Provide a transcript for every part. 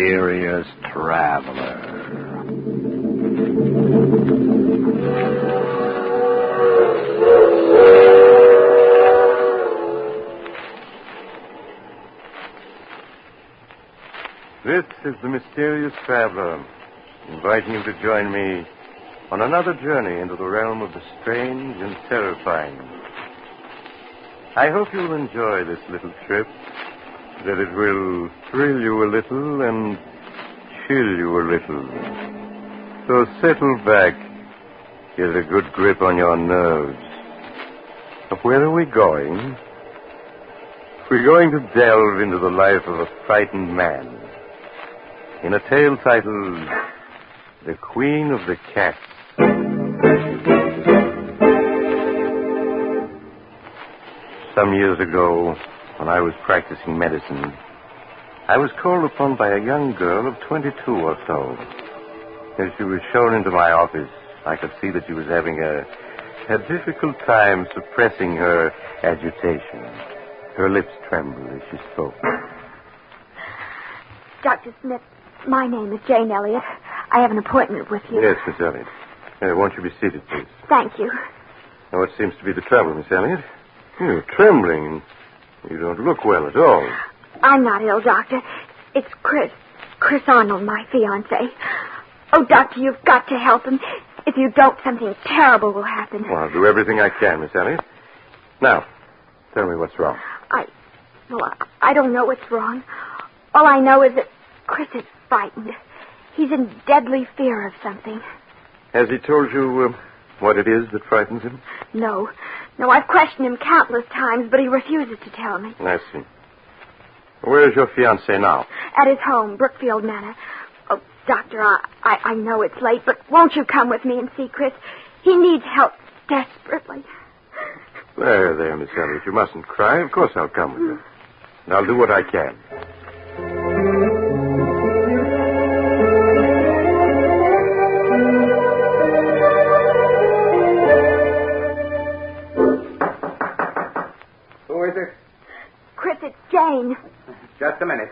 mysterious traveler. This is the mysterious traveler, inviting you to join me on another journey into the realm of the strange and terrifying. I hope you'll enjoy this little trip, that it will thrill you a little and chill you a little. So settle back, get a good grip on your nerves. But where are we going? We're going to delve into the life of a frightened man in a tale titled The Queen of the Cats. Some years ago, when I was practicing medicine, I was called upon by a young girl of 22 or so. As she was shown into my office, I could see that she was having a difficult time suppressing her agitation. Her lips trembled as she spoke. Dr. Smith, my name is Jane Elliott. I have an appointment with you. Yes, Miss Elliott. Won't you be seated, please? Thank you. Now, what seems to be the trouble, Miss Elliott? You're trembling. You don't look well at all. I'm not ill, Doctor. It's Chris. Chris Arnold, my fiancé. Oh, Doctor, you've got to help him. If you don't, something terrible will happen. Well, I'll do everything I can, Miss Elliott. Now, tell me what's wrong. I don't know what's wrong. All I know is that Chris is frightened. He's in deadly fear of something. Has he told you what it is that frightens him? No, I've questioned him countless times, but he refuses to tell me. I see. Where is your fiancé now? At his home, Brookfield Manor. Oh, Doctor, I know it's late, but won't you come with me and see Chris? He needs help desperately. There, Miss Elliott. You mustn't cry. Of course I'll come with you. And I'll do what I can. Who is it? Chris, it's Jane. Just a minute.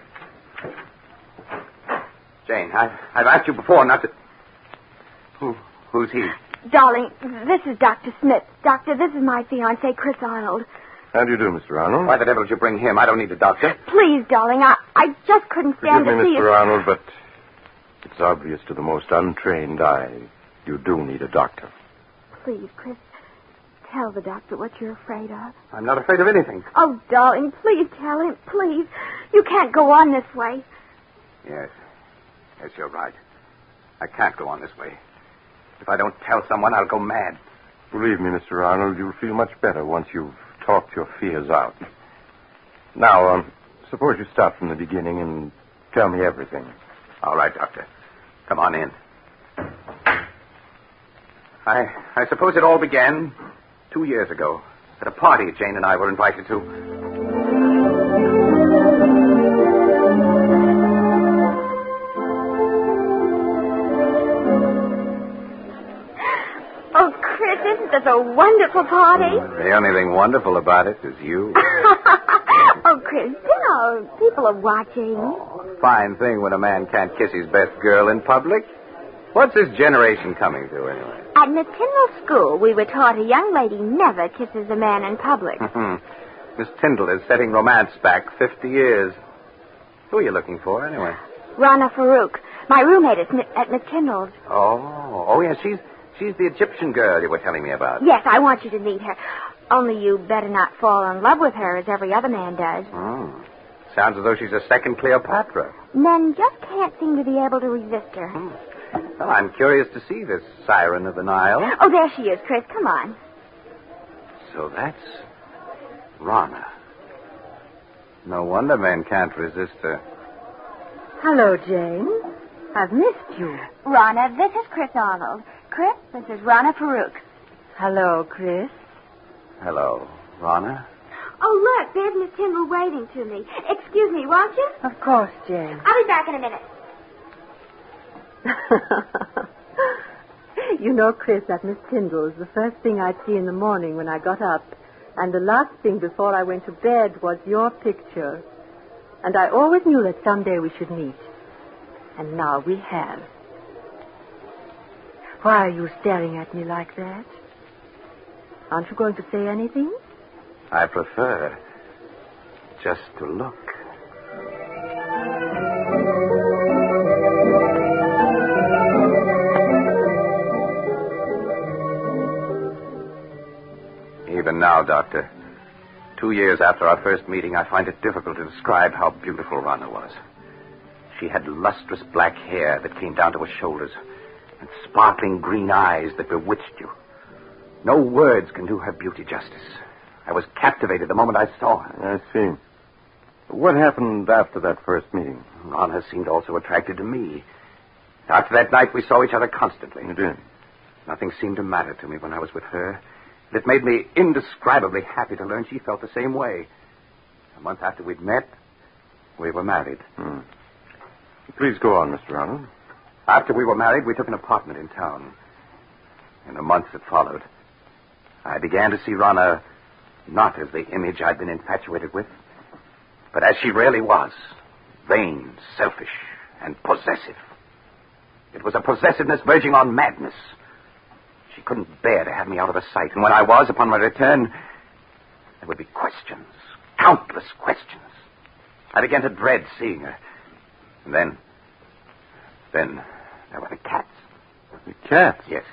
Jane, I've asked you before not to... Who's he? Darling, this is Dr. Smith. Doctor, this is my fiancé, Chris Arnold. How do you do, Mr. Arnold? Why the devil did you bring him? I don't need a doctor. Please, darling, I just couldn't stand Forgive to me, see Mr. Arnold, but it's obvious to the most untrained eye you do need a doctor. Please, Chris, tell the doctor what you're afraid of. I'm not afraid of anything. Oh, darling, please tell him, please. You can't go on this way. Yes, you're right. I can't go on this way. If I don't tell someone, I'll go mad. Believe me, Mr. Arnold, you'll feel much better once you've talked your fears out. Now, suppose you start from the beginning and tell me everything. All right, Doctor. Come on in. I suppose it all began 2 years ago at a party Jane and I were invited to. Oh, Chris, isn't this a wonderful party? The only thing wonderful about it is you. Oh, Chris, people are watching. Fine thing when a man can't kiss his best girl in public. What's this generation coming to, anyway? At Tyndall School, we were taught a young lady never kisses a man in public. Miss Tyndall is setting romance back 50 years. Who are you looking for, anyway? Rana Farouk, my roommate at Miss Tyndall's. Oh, yes, she's the Egyptian girl you were telling me about. Yes, I want you to meet her. Only you better not fall in love with her as every other man does. Sounds as though she's a second Cleopatra. Men just can't seem to be able to resist her. Well, I'm curious to see this siren of the Nile. Oh, there she is, Chris. Come on. So that's Rana. No wonder men can't resist her. Hello, Jane. I've missed you. Rana, this is Chris Arnold. Chris, this is Rana Farouk. Hello, Chris. Hello, Rana. Oh, look, there's Miss Tyndall waving to me. Excuse me, won't you? Of course, Jane. I'll be back in a minute. You know, Chris, at Miss Tyndall's, the first thing I'd see in the morning when I got up, and the last thing before I went to bed was your picture. And I always knew that someday we should meet. And now we have. Why are you staring at me like that? Aren't you going to say anything? I prefer just to look. Even now, Doctor, 2 years after our first meeting, I find it difficult to describe how beautiful Rana was. She had lustrous black hair that came down to her shoulders and sparkling green eyes that bewitched you. No words can do her beauty justice. I was captivated the moment I saw her. I see. What happened after that first meeting? Rana seemed also attracted to me. After that night, we saw each other constantly. You did? Nothing seemed to matter to me when I was with her. It made me indescribably happy to learn she felt the same way. A month after we'd met, we were married. Please go on, Mr. Arnold. After we were married, we took an apartment in town. In the months that followed, I began to see Rana not as the image I'd been infatuated with, but as she really was, vain, selfish, and possessive. It was a possessiveness verging on madness. She couldn't bear to have me out of her sight, and when I was, upon my return, there would be questions, countless questions. I began to dread seeing her. And then there were the cats. The cats? Yes.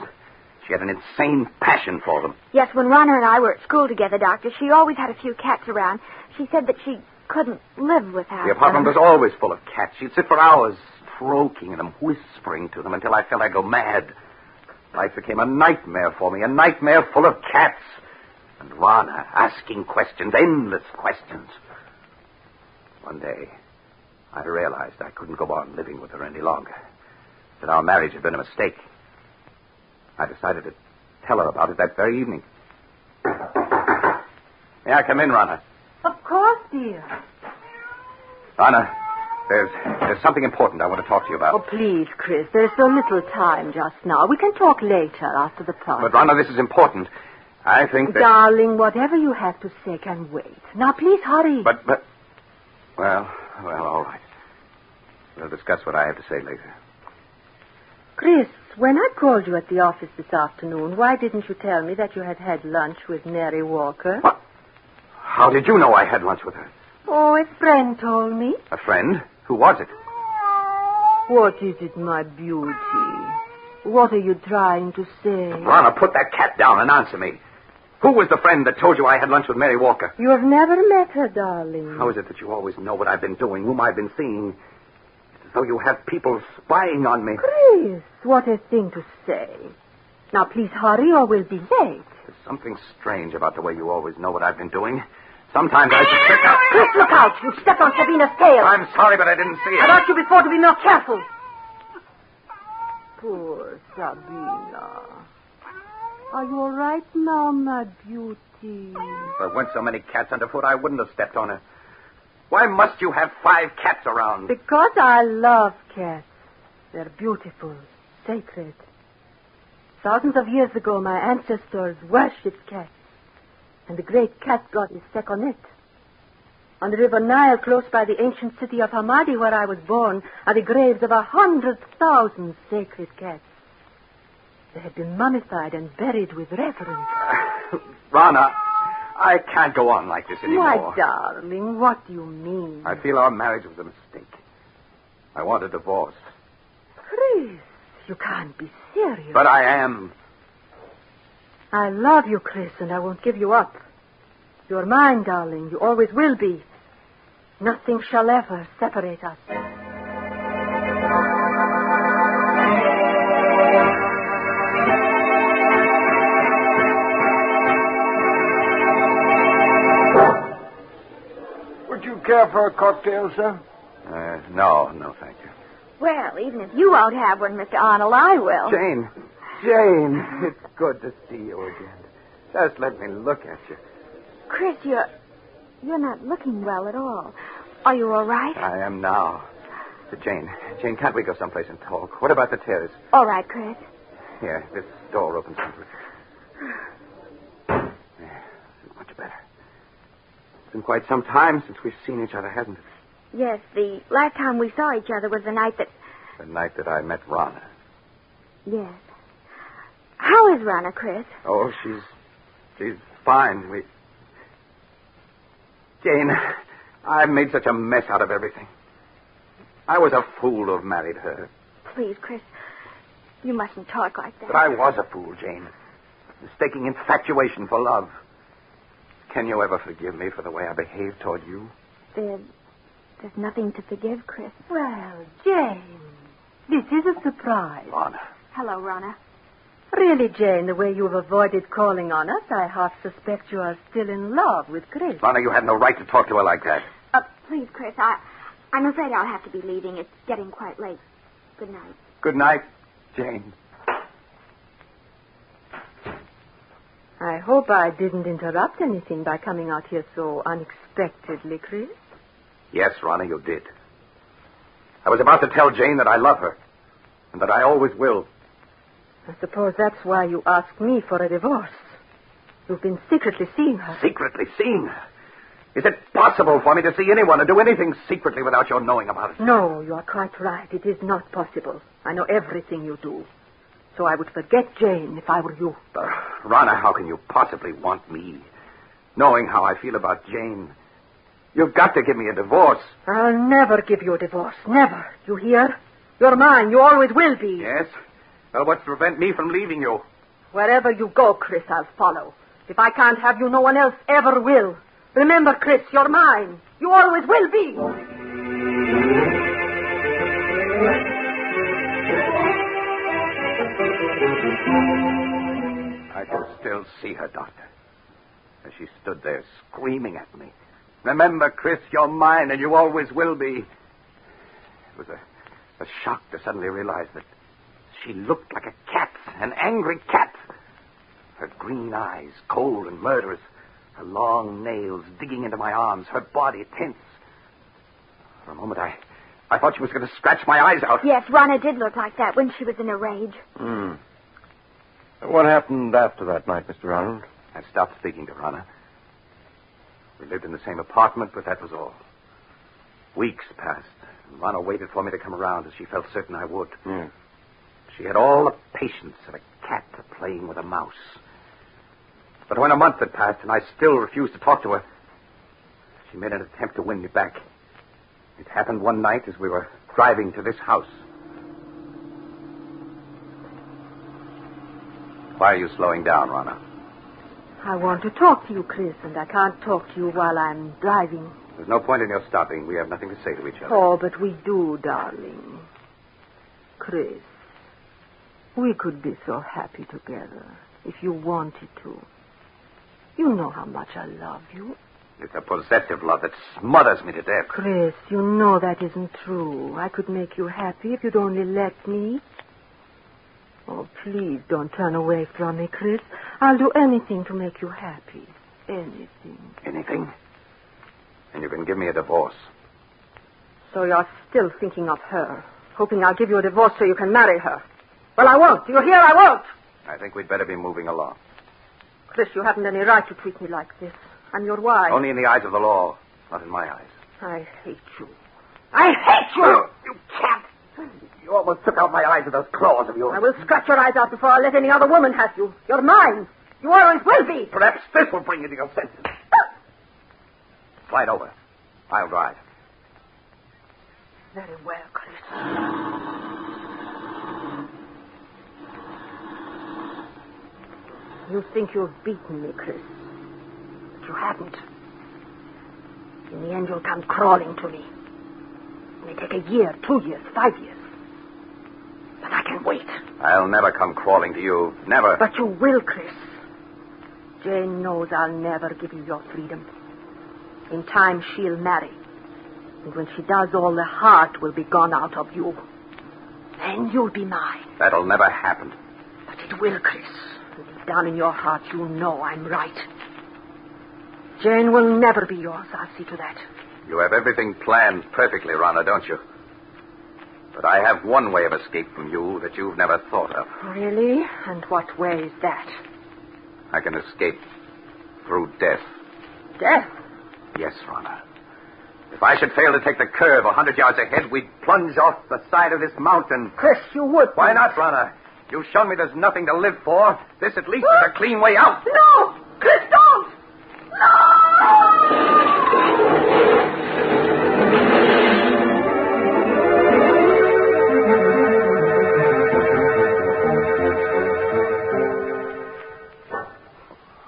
She had an insane passion for them. Yes, when Rana and I were at school together, Doctor, she always had a few cats around. She said that she couldn't live without The apartment them. was always full of cats. She'd sit for hours stroking them, whispering to them until I felt I'd go mad. Life became a nightmare for me, a nightmare full of cats. And Rana asking questions, endless questions. One day, I realized I couldn't go on living with her any longer, that our marriage had been a mistake. I decided to tell her about it that very evening. May I come in, Rana? Of course, dear. Rana, there's something important I want to talk to you Oh, about. please, Chris. There's so little time just now. We can talk later after the party. But, Rana, this is important. I think that... Darling, whatever you have to say can wait. Now, please hurry. But... Well, all right. We'll discuss what I have to say later. Chris, when I called you at the office this afternoon, why didn't you tell me that you had had lunch with Mary Walker? What? How did you know I had lunch with her? Oh, a friend told me. A friend? Who was it? What is it, my beauty? What are you trying to say? Rana, put that cat down and answer me. Who was the friend that told you I had lunch with Mary Walker? You have never met her, darling. How is it that you always know what I've been doing, whom I've been seeing? It's as though you have people spying on me. Chris, what a thing to say. Now, please hurry or we'll be late. There's something strange about the way you always know what I've been doing. Sometimes I suspect... Chris, look out. You stepped on Sabina's tail. I'm sorry, but I didn't see it. I asked you before to be more careful. Poor Sabina. Are you all right now, my beauty? If there weren't so many cats underfoot, I wouldn't have stepped on her. Why must you have 5 cats around? Because I love cats. They're beautiful, sacred. Thousands of years ago, my ancestors worshipped cats. And the great cat goddess Sekhmet. On the river Nile, close by the ancient city of Hamadi, where I was born, are the graves of 100,000 sacred cats. They had been mummified and buried with reverence. Rana, I can't go on like this anymore. My darling, what do you mean? I feel our marriage was a mistake. I want a divorce. Chris, you can't be serious. But I am. I love you, Chris, and I won't give you up. You're mine, darling. You always will be. Nothing shall ever separate us. Would you care for a cocktail, sir? No, thank you. Well, even if you won't have one, Mr. Arnold, I will. Jane, it's good to see you again. Just let me look at you. Chris, you're not looking well at all. Are you all right? I am now. Jane, can't we go someplace and talk? What about the terrace? All right, Chris. Here, this door opens into it. Yeah, this is much better. It's been quite some time since we've seen each other, hasn't it? Yes, the last time we saw each other was the night that The night that I met Rana. Yes. How is Rana, Chris? Oh, she's fine. Jane, I've made such a mess out of everything. I was a fool to have married her. Please, Chris, you mustn't talk like that. But I was a fool, Jane. Mistaking infatuation for love. Can you ever forgive me for the way I behaved toward you? There's nothing to forgive, Chris. Well, Jane, this is a surprise. Rana. Hello, Rana. Really, Jane, the way you've avoided calling on us, I half suspect you are still in love with Chris. Rana, you had no right to talk to her like that. Please, Chris, I'm afraid I'll have to be leaving. It's getting quite late. Good night. Good night, Jane. I hope I didn't interrupt anything by coming out here so unexpectedly, Chris. Yes, Rana, you did. I was about to tell Jane that I love her, and that I always will. I suppose that's why you asked me for a divorce. You've been secretly seeing her. Secretly seeing her? Is it possible for me to see anyone or do anything secretly without your knowing about it? No, you are quite right. It is not possible. I know everything you do. So I would forget Jane if I were you. Rana, how can you possibly want me? Knowing how I feel about Jane. You've got to give me a divorce. I'll never give you a divorce. Never. You hear? You're mine. You always will be. Yes? Well, what's to prevent me from leaving you? Wherever you go, Chris, I'll follow. If I can't have you, no one else ever will. Remember, Chris, you're mine. You always will be. I can still see her, Doctor, as she stood there screaming at me. Remember, Chris, you're mine, and you always will be. It was a shock to suddenly realize that she looked like a cat, an angry cat. Her green eyes, cold and murderous, her long nails digging into my arms, her body tense. For a moment, I thought she was going to scratch my eyes out. Yes, Rana did look like that when she was in a rage. What happened after that night, Mr. Ronald? I stopped speaking to Rana. We lived in the same apartment, but that was all. Weeks passed, and Rana waited for me to come around as she felt certain I would. Yeah. She had all the patience of a cat playing with a mouse. But when a month had passed and I still refused to talk to her, she made an attempt to win me back. It happened one night as we were driving to this house. Why are you slowing down, Rana? I want to talk to you, Chris, and I can't talk to you while I'm driving. There's no point in your stopping. We have nothing to say to each other. Oh, but we do, darling. Chris, we could be so happy together if you wanted to. You know how much I love you. It's a possessive love that smothers me to death. Chris, you know that isn't true. I could make you happy if you'd only let me. Oh, please don't turn away from me, Chris. I'll do anything to make you happy. Anything. Anything? And you can give me a divorce. So you're still thinking of her, hoping I'll give you a divorce so you can marry her. Well, I won't. Do you hear? I won't. I think we'd better be moving along. Chris, you haven't any right to treat me like this. I'm your wife. Only in the eyes of the law, not in my eyes. I hate you. I hate you! Oh, you cat! You almost took out my eyes with those claws of yours. I will scratch your eyes out before I let any other woman have you. You're mine. You always will be. Perhaps this will bring you to your senses. Slide over. I'll drive. Very well, Chris. You think you've beaten me, Chris. But you haven't. In the end, you'll come crawling to me. It may take a year, 2 years, 5 years. But I can wait. I'll never come crawling to you. Never. But you will, Chris. Jane knows I'll never give you your freedom. In time, she'll marry. And when she does, all the heart will be gone out of you. Then you'll be mine. That'll never happen. But it will, Chris. Deep down in your heart, you know I'm right. Jane will never be yours. I'll see to that. You have everything planned perfectly, Rana, don't you? But I have one way of escape from you that you've never thought of. Really? And what way is that? I can escape through death. Death? Yes, Rana. If I should fail to take the curve 100 yards ahead, we'd plunge off the side of this mountain. Chris, you would. Why not, Rana? You've shown me there's nothing to live for. This at least is a clean way out. No! Chris, don't! No!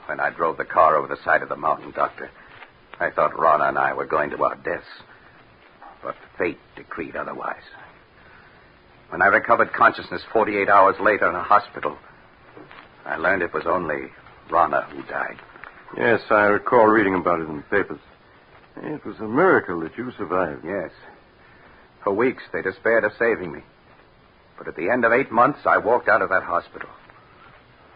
When I drove the car over the side of the mountain, Doctor, I thought Rana and I were going to our deaths. But fate decreed otherwise. When I recovered consciousness 48 hours later in a hospital, I learned it was only Rana who died. Yes, I recall reading about it in the papers. It was a miracle that you survived. Yes. For weeks, they despaired of saving me. But at the end of 8 months, I walked out of that hospital.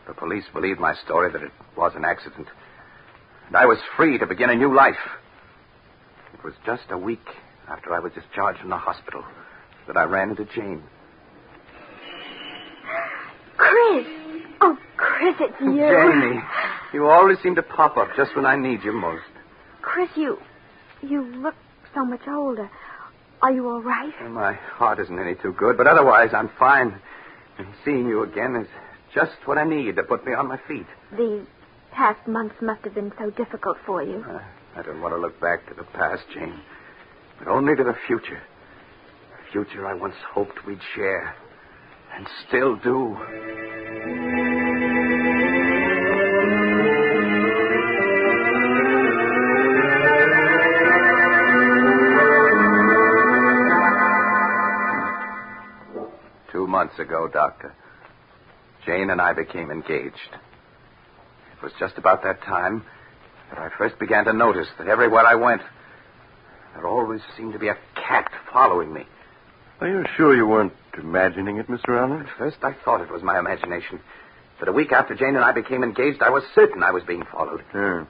The police believed my story that it was an accident. And I was free to begin a new life. It was just a week after I was discharged from the hospital that I ran into Jane. Chris! Oh, Chris, it's you. Jamie, you always seem to pop up just when I need you most. Chris, you look so much older. Are you all right? Well, my heart isn't any too good, but otherwise I'm fine. And seeing you again is just what I need to put me on my feet. These past months must have been so difficult for you. I don't want to look back to the past, Jane, but only to the future. The future I once hoped we'd share, and still do. Months ago, Doctor, Jane and I became engaged. It was just about that time that I first began to notice that everywhere I went, there always seemed to be a cat following me. Are you sure you weren't imagining it, Mr. Arnold? At first, I thought it was my imagination. But a week after Jane and I became engaged, I was certain I was being followed. Yeah.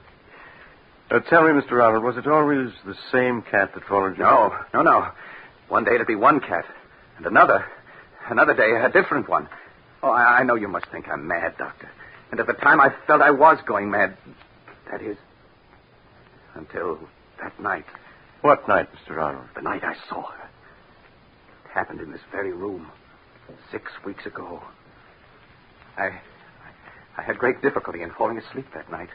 Tell me, Mr. Arnold, was it always the same cat that followed you? No. One day it'd be one cat, and another day, a different one. Oh, I know you must think I'm mad, Doctor. And at the time, I felt I was going mad. That is, until that night. What night, Mr. Arnold? The night I saw her. It happened in this very room 6 weeks ago. I had great difficulty in falling asleep that night.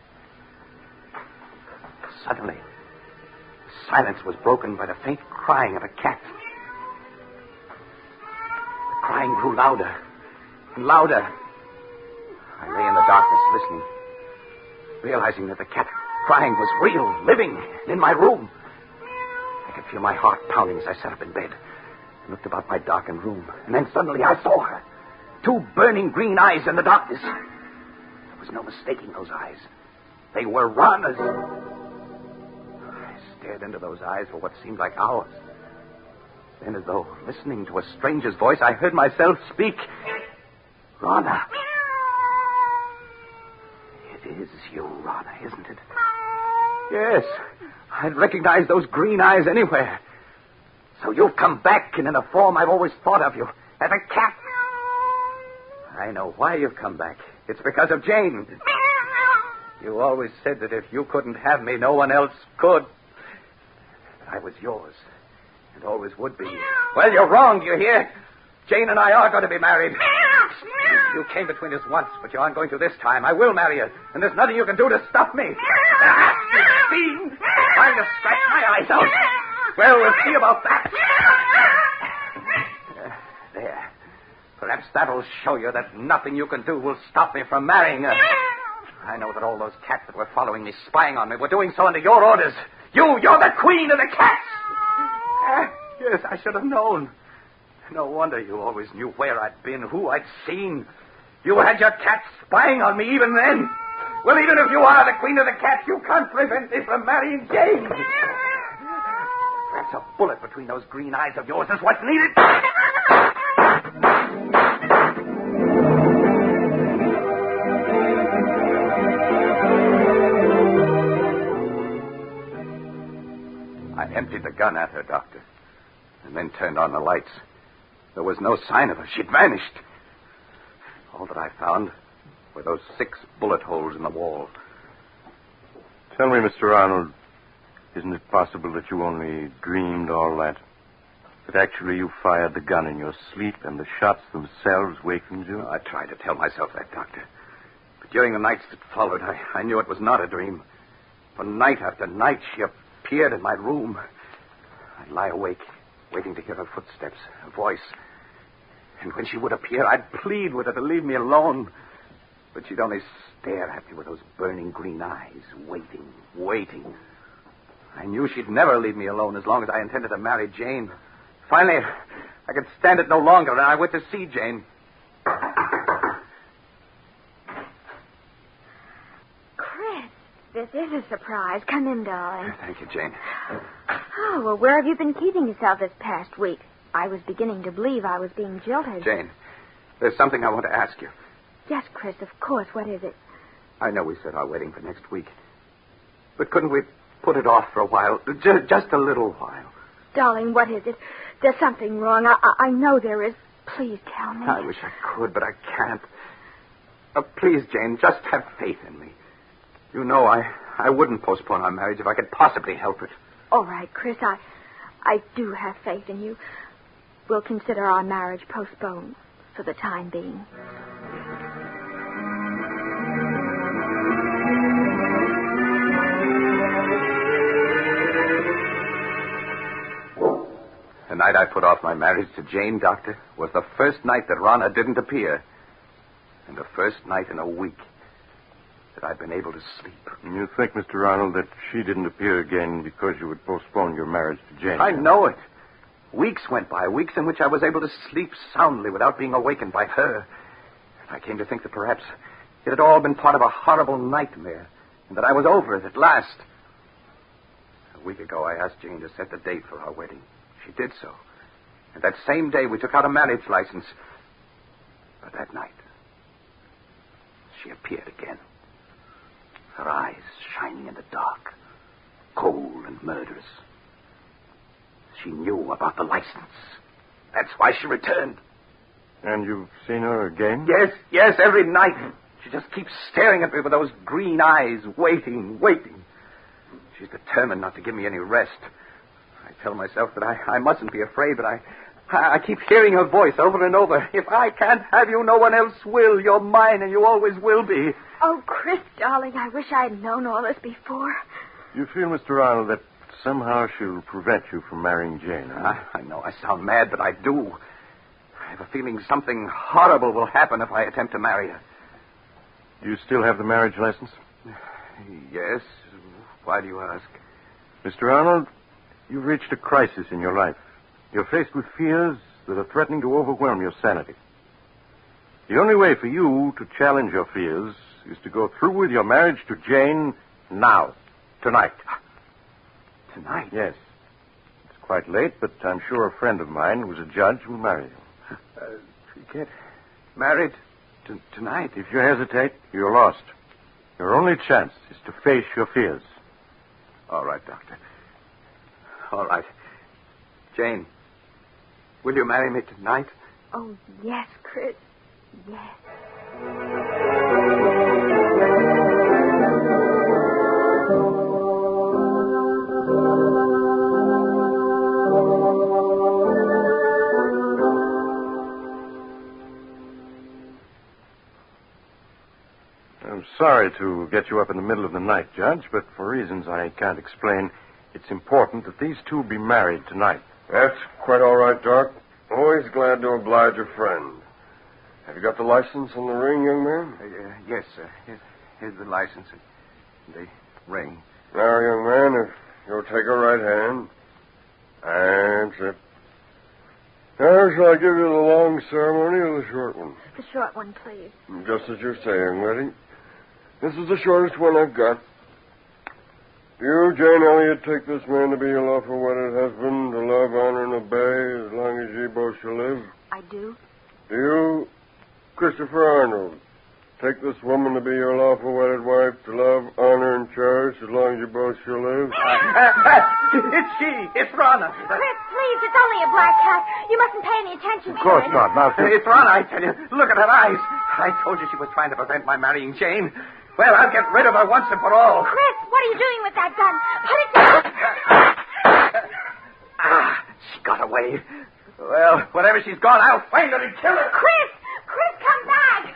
Suddenly, the silence was broken by the faint crying of a cat. The crying grew louder and louder. I lay in the darkness listening, realizing that the cat crying was real, living, in my room. I could feel my heart pounding as I sat up in bed and looked about my darkened room. And then suddenly I saw her. 2 burning green eyes in the darkness. There was no mistaking those eyes. They were Rana's. I stared into those eyes for what seemed like hours. Then, as though listening to a stranger's voice, I heard myself speak. Rana. It is you, Rana, isn't it? Yes. I'd recognize those green eyes anywhere. So you've come back, and in a form I've always thought of you, as a cat. I know why you've come back. It's because of Jane. You always said that if you couldn't have me, no one else could. I was yours. And always would be. Well, you're wrong, do you hear? Jane and I are going to be married. You came between us once, but you aren't going to this time. I will marry you, and there's nothing you can do to stop me. You fiend! Trying to scratch my eyes out. Well, we'll see about that. There. Perhaps that'll show you that nothing you can do will stop me from marrying her. I know that all those cats that were following me, spying on me, were doing so under your orders. You're the queen of the cats! Yes, I should have known. No wonder you always knew where I'd been, who I'd seen. You had your cats spying on me even then. Well, even if you are the queen of the cats, you can't prevent me from marrying Jane. Perhaps a bullet between those green eyes of yours is what's needed. I emptied the gun at her, Doctor, and then turned on the lights. There was no sign of her. She'd vanished. All that I found were those 6 bullet holes in the wall. Tell me, Mr. Arnold, Isn't it possible that you only dreamed all that? That actually you fired the gun in your sleep and the shots themselves wakened you? I tried to tell myself that, Doctor. But during the nights that followed, I knew it was not a dream. For night after night, she appeared in my room. I'd lie awake, waiting to hear her footsteps, her voice. And when she would appear, I'd plead with her to leave me alone. But she'd only stare at me with those burning green eyes, waiting. I knew she'd never leave me alone as long as I intended to marry Jane. Finally, I could stand it no longer, and I went to see Jane. Chris, this is a surprise. Come in, darling. Thank you, Jane. Oh, well, where have you been keeping yourself this past week? I was beginning to believe I was being jilted. Jane, there's something I want to ask you. Yes, Chris, of course. What is it? I know we set our wedding for next week. But couldn't we put it off for a while? Just a little while. Darling, what is it? There's something wrong. I know there is. Please tell me. I wish I could, but I can't. Please, Jane, just have faith in me. You know I wouldn't postpone our marriage if I could possibly help it. All right, Chris, I do have faith in you. We'll consider our marriage postponed for the time being. The night I put off my marriage to Jane, Doctor, was the first night that Rana didn't appear. And the first night in a week that I'd been able to sleep. You think, Mr. Ronald, that she didn't appear again because you would postpone your marriage to Jane? I know it. Weeks went by, weeks in which I was able to sleep soundly without being awakened by her. I came to think that perhaps it had all been part of a horrible nightmare, and that I was over it at last. A week ago, I asked Jane to set the date for our wedding. She did so. And that same day, we took out a marriage license. But that night, she appeared again. Her eyes shining in the dark, cold and murderous. She knew about the license. That's why she returned. And you've seen her again? Yes, every night. She just keeps staring at me with those green eyes, waiting. She's determined not to give me any rest. I tell myself that I mustn't be afraid, but I keep hearing her voice over and over. If I can't have you, no one else will. You're mine, and you always will be. Oh, Chris, darling, I wish I'd known all this before. You feel, Mr. Arnold, that somehow she'll prevent you from marrying Jane, huh? I know I sound mad, but I do. I have a feeling something horrible will happen if I attempt to marry her. Do you still have the marriage license? Yes. Why do you ask? Mr. Arnold, you've reached a crisis in your life. You're faced with fears that are threatening to overwhelm your sanity. The only way for you to challenge your fears is to go through with your marriage to Jane now, tonight. Tonight? Yes. It's quite late, but I'm sure a friend of mine who's a judge will marry you. You get married tonight? If you hesitate, you're lost. Your only chance is to face your fears. All right, Doctor. All right. Jane, will you marry me tonight? Oh, yes, Chris. Yes. I'm sorry to get you up in the middle of the night, Judge, but for reasons I can't explain, it's important that these two be married tonight. That's quite all right, Doc. Always glad to oblige a friend. Have you got the license and the ring, young man? Yes, sir. Here's the license and the ring. Now, young man, if you'll take her right hand. That's it. Now, shall I give you the long ceremony or the short one? The short one, please. Just as you say, young lady. This is the shortest one I've got. Do you, Jane Elliott, take this man to be your lawful wedded husband, to love, honor, and obey as long as ye both shall live? I do. Do you, Christopher Arnold, take this woman to be your lawful wedded wife, to love, honor, and cherish as long as you both shall live? It's she. It's Rana. Chris, please, it's only a black cat. You mustn't pay any attention to it. Of course not. Now, It's Rana, I tell you. Look at her eyes. I told you she was trying to prevent my marrying Jane. Well, I'll get rid of her once and for all. Chris, what are you doing with that gun? Put it down. She got away. Well, wherever she's gone, I'll find her and kill her. Chris! Chris, come back!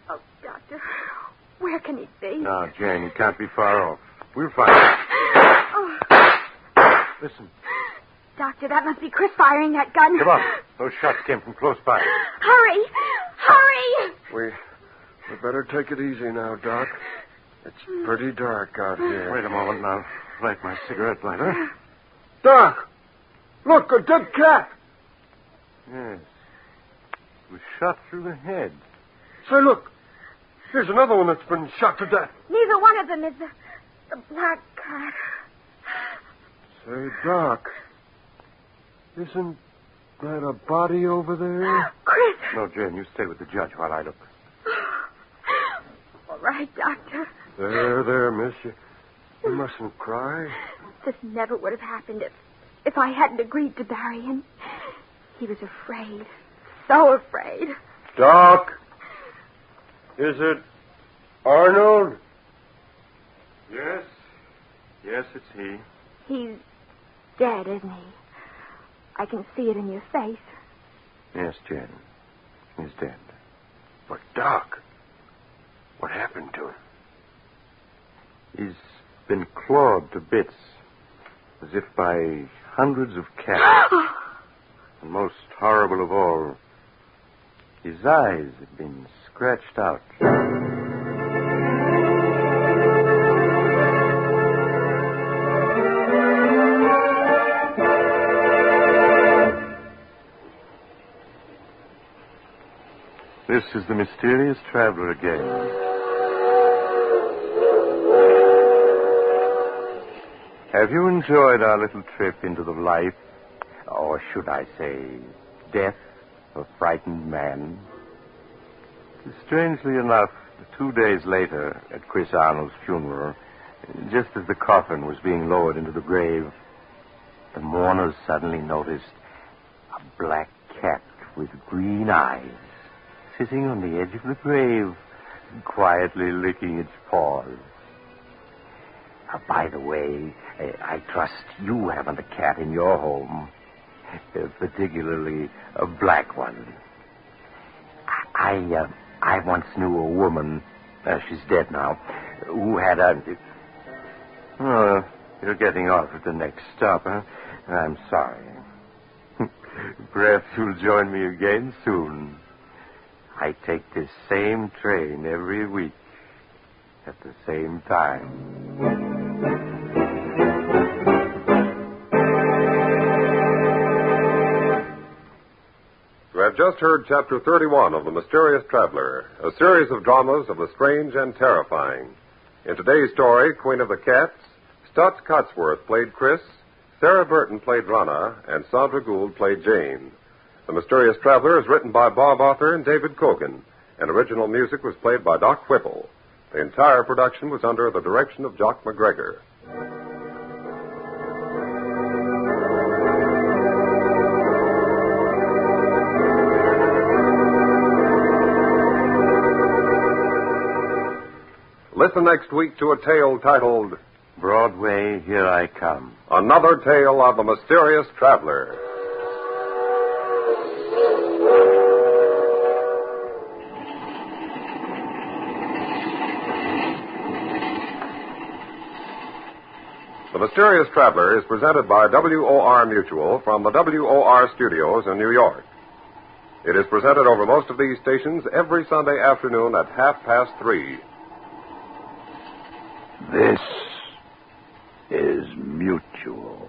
Oh, Doctor, where can he be? Now, Jane, he can't be far off. We'll find him. Oh, Listen. Doctor, that must be Chris firing that gun. Come on. Those shots came from close by. Hurry! Hurry! We better take it easy now, Doc. It's pretty dark out here. Wait a moment, and I'll light my cigarette lighter. Doc! Look, a dead cat! Yes. It was shot through the head. Say, look. Here's another one that's been shot to death. Neither one of them is the black cat. Say, Doc, isn't that a body over there? Chris! No, Jane, you stay with the judge while I look. All right, Doctor. There, miss. You mustn't cry. This never would have happened if I hadn't agreed to bury him. He was afraid. So afraid. Doc! Is it Arnold? Yes. Yes, it's he. He's dead, isn't he? I can see it in your face. Yes, Jane. He's dead. But, Doc, what happened to him? He's been clawed to bits, as if by hundreds of cats. And most horrible of all, his eyes have been scratched out. This is the mysterious traveler again. Have you enjoyed our little trip into the life, or should I say, death of a frightened man? Strangely enough, 2 days later, at Chris Arnold's funeral, just as the coffin was being lowered into the grave, the mourners suddenly noticed a black cat with green eyes sitting on the edge of the grave, quietly licking its paws. By the way, I trust you haven't a cat in your home, particularly a black one. I once knew a woman, she's dead now, who had a... Oh, you're getting off at the next stop, huh? I'm sorry. Perhaps you'll join me again soon. I take this same train every week at the same time. You have just heard Chapter 31 of The Mysterious Traveler, a series of dramas of the strange and terrifying. In today's story, Queen of the Cats, Stutz Cotsworth played Chris, Sarah Burton played Rana, and Sandra Gould played Jane. The Mysterious Traveler is written by Bob Arthur and David Cogan, and original music was played by Doc Whipple. The entire production was under the direction of Jock McGregor. Listen next week to a tale titled Broadway, Here I Come. Another Tale of the Mysterious Traveler. The Mysterious Traveler is presented by WOR Mutual from the WOR studios in New York. It is presented over most of these stations every Sunday afternoon at 3:30. This is Mutual.